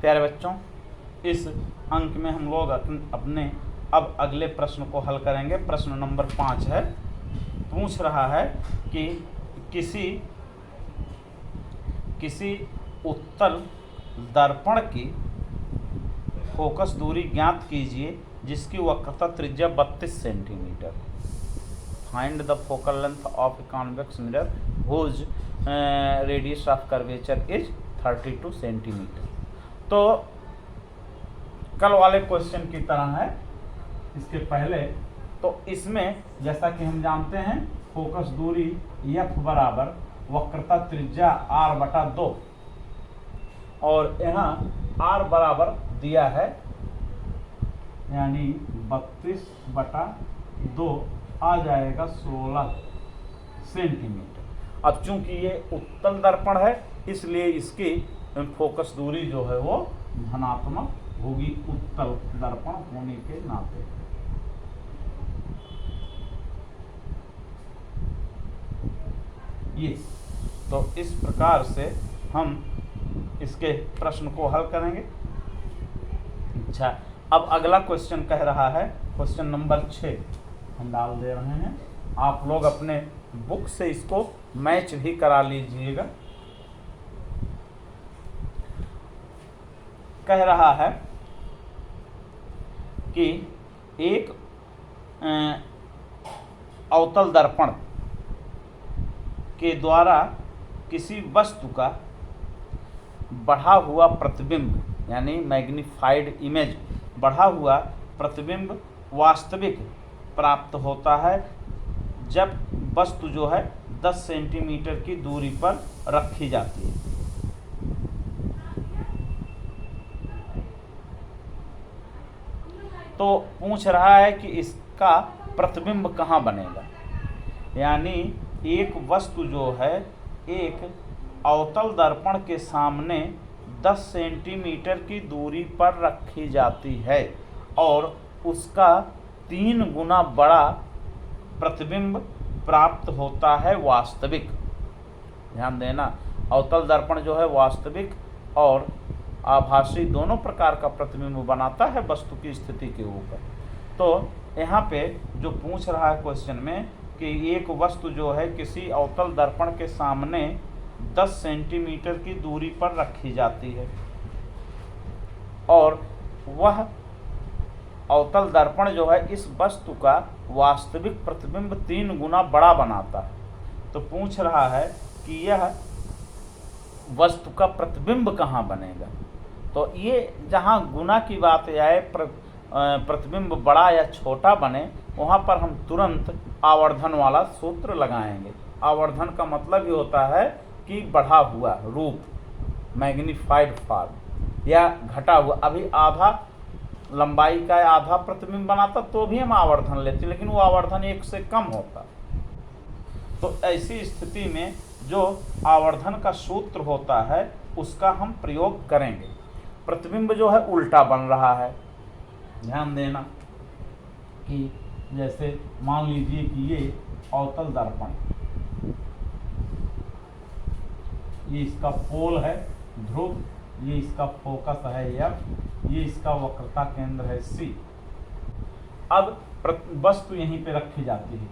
प्यारे बच्चों, इस अंक में हम लोग अपने अब अगले प्रश्न को हल करेंगे। प्रश्न नंबर 5 है। पूछ रहा है कि किसी उत्तल दर्पण की फोकस दूरी ज्ञात कीजिए जिसकी वक्रता त्रिज्या 32 centimeter. Find the focal length of a convex mirror whose radius of curvature is 32 centimeter. तो कल वाले क्वेश्चन की तरह है इसके पहले। तो इसमें जैसा कि हम जानते हैं फोकस दूरी f बराबर वक्रता त्रिज्या r/2 और यहाँ r बराबर दिया है यानी 32/2 आ जाएगा 16 सेंटीमीटर। अब चूंकि ये उत्तल दर्पण है इसलिए इसकी फोकस दूरी जो है वो धनात्मक होगी, उत्तल दर्पण होने के नाते। ये तो इस प्रकार से हम इसके प्रश्न को हल करेंगे। अच्छा, अब अगला क्वेश्चन कह रहा है, क्वेश्चन नंबर 6 हम डाल दे रहे हैं। आप लोग अपने बुक से इसको मैच भी करा लीजिएगा। कह रहा है कि एक अवतल दर्पण के द्वारा किसी वस्तु का बढ़ा हुआ प्रतिबिंब यानी मैग्नीफाइड इमेज, बढ़ा हुआ प्रतिबिंब वास्तविक प्राप्त होता है जब वस्तु जो है 10 सेंटीमीटर की दूरी पर रखी जाती है। तो पूछ रहा है कि इसका प्रतिबिंब कहाँ बनेगा, यानी एक वस्तु जो है एक अवतल दर्पण के सामने 10 सेंटीमीटर की दूरी पर रखी जाती है और उसका 3 गुना बड़ा प्रतिबिंब प्राप्त होता है वास्तविक। ध्यान देना, अवतल दर्पण जो है वास्तविक और आभासी दोनों प्रकार का प्रतिबिंब बनाता है वस्तु की स्थिति के ऊपर। तो यहाँ पे जो पूछ रहा है क्वेश्चन में कि एक वस्तु जो है किसी अवतल दर्पण के सामने 10 सेंटीमीटर की दूरी पर रखी जाती है और वह अवतल दर्पण जो है इस वस्तु का वास्तविक प्रतिबिंब 3 गुना बड़ा बनाता है। तो पूछ रहा है कि यह वस्तु का प्रतिबिंब कहाँ बनेगा। तो ये जहाँ गुना की बात आए, प्रतिबिंब बड़ा या छोटा बने, वहाँ पर हम तुरंत आवर्धन वाला सूत्र लगाएंगे। आवर्धन का मतलब ये होता है कि बढ़ा हुआ रूप, मैग्नीफाइड फॉर्म, या घटा हुआ। अभी आधा लंबाई का आधा प्रतिबिंब बनाता तो भी हम आवर्धन लेते, लेकिन वो आवर्धन 1 से कम होता। तो ऐसी स्थिति में जो आवर्धन का सूत्र होता है उसका हम प्रयोग करेंगे। प्रतिबिंब जो है उल्टा बन रहा है। ध्यान देना कि जैसे मान लीजिए कि ये अवतल दर्पण, ये इसका पोल है ध्रुव, ये इसका फोकस है F, ये इसका वक्रता केंद्र है C। अब वस्तु यहीं पे रखी जाती है।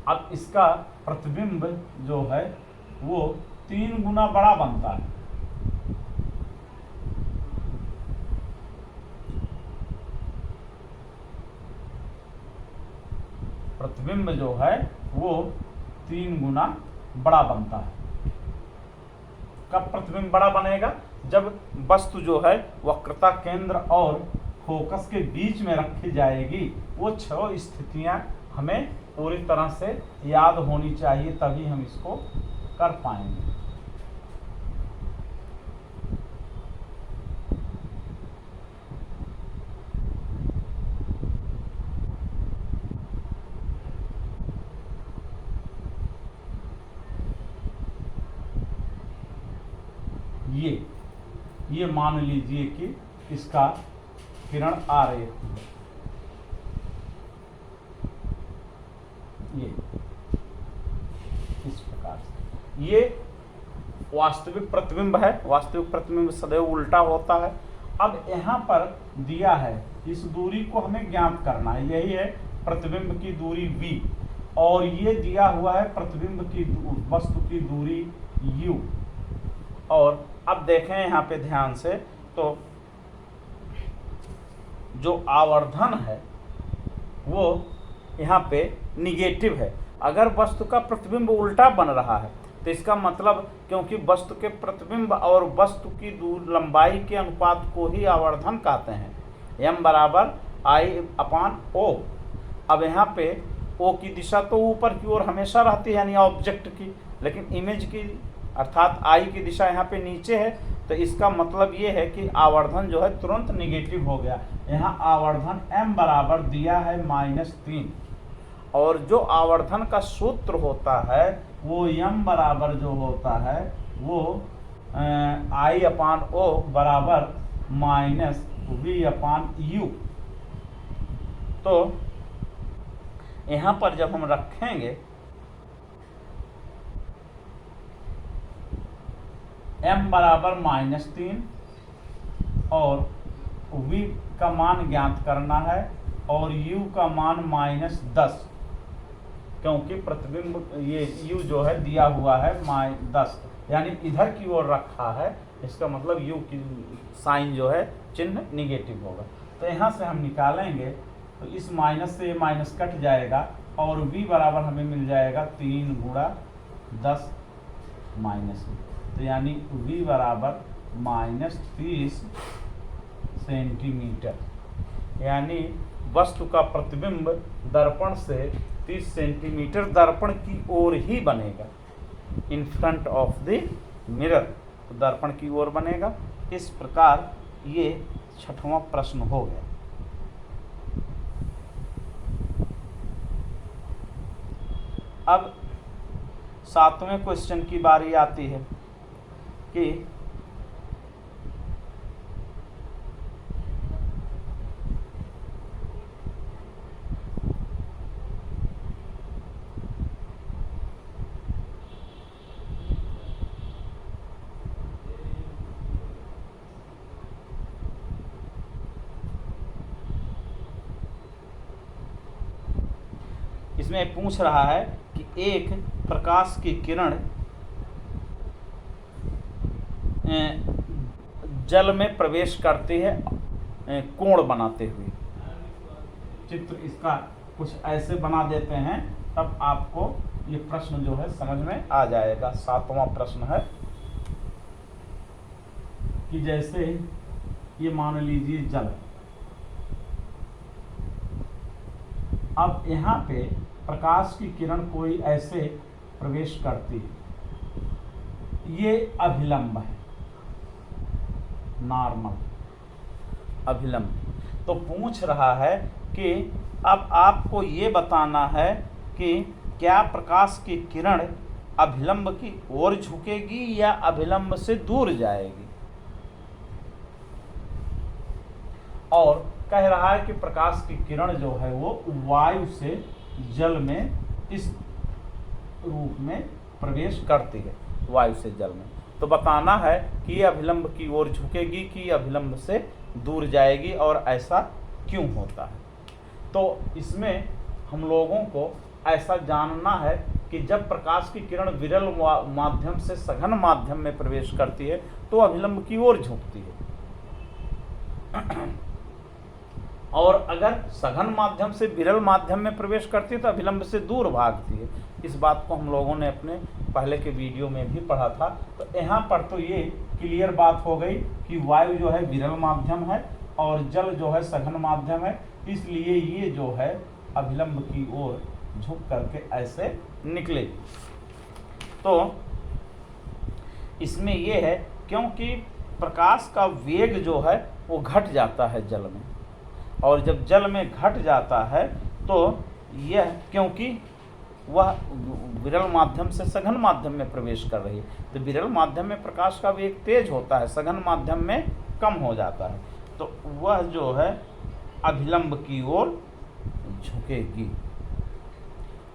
अब इसका प्रतिबिंब जो है वो 3 गुना बड़ा बनता है। प्रतिबिंब जो है वो 3 गुना बड़ा बनता है। कब प्रतिबिंब बड़ा बनेगा? जब वस्तु जो है वक्रता केंद्र और फोकस के बीच में रखी जाएगी। वो 6 स्थितियां हमें पूरी तरह से याद होनी चाहिए, तभी हम इसको कर पाएंगे। ये मान लीजिए कि इसका किरण आ रही है, ये इस प्रकार से। ये वास्तविक प्रतिबिंब है, वास्तविक प्रतिबिंब सदैव उल्टा होता है। अब यहाँ पर दिया है, इस दूरी को हमें ज्ञात करना है, यही है प्रतिबिंब की दूरी v, और ये दिया हुआ है प्रतिबिंब की वस्तु की दूरी u। और अब देखें यहाँ पे ध्यान से, तो जो आवर्धन है वो यहाँ पे निगेटिव है। अगर वस्तु का प्रतिबिंब उल्टा बन रहा है तो इसका मतलब, क्योंकि वस्तु के प्रतिबिंब और वस्तु की लंबाई के अनुपात को ही आवर्धन कहते हैं, m बराबर I/O। अब यहाँ पे O की दिशा तो ऊपर की ओर हमेशा रहती है, यानी ऑब्जेक्ट की, लेकिन इमेज की अर्थात I की दिशा यहाँ पे नीचे है, तो इसका मतलब ये है कि आवर्धन जो है तुरंत निगेटिव हो गया। यहाँ आवर्धन m बराबर दिया है -3, और जो आवर्धन का सूत्र होता है वो m बराबर जो होता है वो I/O बराबर -v/u। तो यहाँ पर जब हम रखेंगे m बराबर -3 और v का मान ज्ञात करना है और u का मान -10, क्योंकि प्रतिबिंब ये u जो है दिया हुआ है -10, यानी इधर की ओर रखा है, इसका मतलब u की साइन जो है चिन्ह निगेटिव होगा। तो यहाँ से हम निकालेंगे तो इस माइनस से ये माइनस कट जाएगा और v बराबर हमें मिल जाएगा 3 × 10 -, तो यानी v बराबर -30 सेंटीमीटर, यानी वस्तु का प्रतिबिंब दर्पण से 30 सेंटीमीटर दर्पण की ओर ही बनेगा, in front of the mirror, तो दर्पण की ओर बनेगा। इस प्रकार ये 6वां प्रश्न हो गया। अब 7वें क्वेश्चन की बारी आती है कि इसमें पूछ रहा है कि एक प्रकाश की किरण जल में प्रवेश करती है कोण बनाते हुए। चित्र इसका कुछ ऐसे बना देते हैं, तब आपको ये प्रश्न जो है समझ में आ जाएगा। 7वां प्रश्न है कि जैसे ये मान लीजिए जल, अब यहाँ पे प्रकाश की किरण कोई ऐसे प्रवेश करती है, ये अभिलंब है, नॉर्मल अभिलंब। तो पूछ रहा है कि अब आपको ये बताना है कि क्या प्रकाश की किरण अभिलंब की ओर झुकेगी या अभिलंब से दूर जाएगी, और कह रहा है कि प्रकाश की किरण जो है वो वायु से जल में इस रूप में प्रवेश करती है, वायु से जल में। तो बताना है कि ये अभिलंब की ओर झुकेगी कि अभिलंब से दूर जाएगी और ऐसा क्यों होता है। तो इसमें हम लोगों को ऐसा जानना है कि जब प्रकाश की किरण विरल माध्यम से सघन माध्यम में प्रवेश करती है तो अभिलंब की ओर झुकती है, और अगर सघन माध्यम से विरल माध्यम में प्रवेश करती है तो अभिलंब से दूर भागती है। इस बात को हम लोगों ने अपने पहले के वीडियो में भी पढ़ा था। तो यहाँ पर तो ये क्लियर बात हो गई कि वायु जो है विरल माध्यम है और जल जो है सघन माध्यम है, इसलिए ये जो है अभिलंब की ओर झुक करके ऐसे निकलेगी। तो इसमें ये है क्योंकि प्रकाश का वेग जो है वो घट जाता है जल में, और जब जल में घट जाता है तो यह, क्योंकि वह विरल माध्यम से सघन माध्यम में प्रवेश कर रही है, तो विरल माध्यम में प्रकाश का वेग तेज होता है, सघन माध्यम में कम हो जाता है, तो वह जो है अभिलंब की ओर झुकेगी,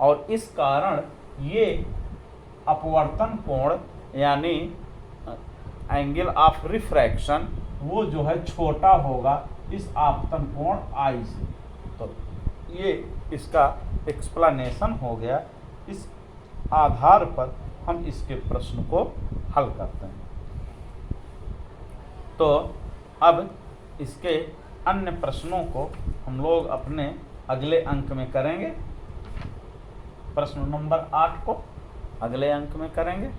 और इस कारण ये अपवर्तन कोण यानी एंगल ऑफ रिफ्रैक्शन वो जो है छोटा होगा इस आपतन कोण आई से। तो ये इसका एक्सप्लेनेशन हो गया। इस आधार पर हम इसके प्रश्न को हल करते हैं। तो अब इसके अन्य प्रश्नों को हम लोग अपने अगले अंक में करेंगे। प्रश्न नंबर 8 को अगले अंक में करेंगे।